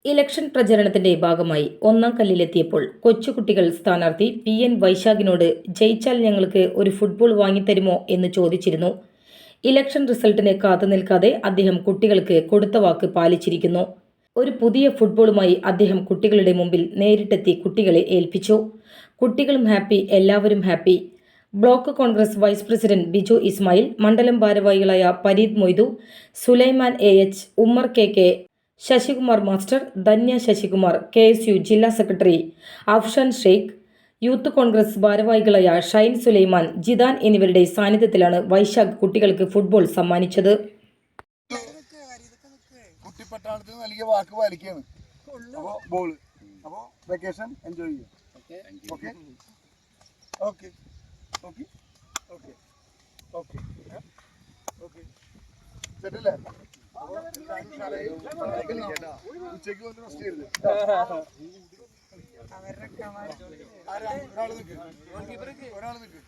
Election പ്രചരണത്തിന്റെ ഭാഗമായി ഒന്നാം കല്ലിലെത്തിയപ്പോൾ കൊച്ചുകുട്ടികൾ സ്ഥാനാർത്ഥി PN വൈശാഖിനോട് ജയിച്ചാൽ ഞങ്ങൾക്ക് ഒരു ഫുട്ബോൾ വാങ്ങിത്തരുമോ എന്ന് ചോദിച്ചിരുന്നു. ഇലക്ഷൻ റിസൾട്ടിന് കാത്തുനിൽക്കാതെ അദ്ദേഹം കുട്ടികൾക്ക് കൊടുത്ത വാക്ക് പാലിച്ചിരിക്കുന്നു. ഒരു പുതിയ ഫുട്ബോളുമായി അദ്ദേഹം കുട്ടികളുടെ മുമ്പിൽ നേരിട്ടെത്തി കുട്ടികളെ ഏൽപ്പിച്ചു. കുട്ടികളും ഹാപ്പി, എല്ലാവരും happy. Block Congress vice president Biju Ismail, മണ്ഡലം ഭാരവാഹികളായ Pareed Moidu, Sulaiman AH, Ummer KK, Sasikumar master, Dhanya Sasikumar, KSU ജില്ലാ സെക്രട്ടറി അഫ്ഷാൻ ഷെയ്ഖ്, യൂത്ത് കോൺഗ്രസ് ഭാരവാഹികളായ ഷൈൻ സുലൈമാൻ, ജിദാൻ എന്നിവരുടെ സാന്നിധ്യത്തിലാണ് വൈശാഖ് കുട്ടികൾക്ക് ഫുട്ബോൾ സമ്മാനിച്ചത്. കുട്ടിപ്പട്ടാളത്തിന് നൽകിയ വാക്ക് പാലിക്കുകയാണ്. ബോൾ അപ്പോൾ വെക്കേഷൻ എൻജോയ് ചെയ്യാം. Okay okay okay okay okay okay സെറ്റല്ലേ? ഉച്ചയ്ക്ക് വന്ന് റെസ്റ്റ് ചെയ്യരുത്. ഒരാൾ നിൽക്ക്.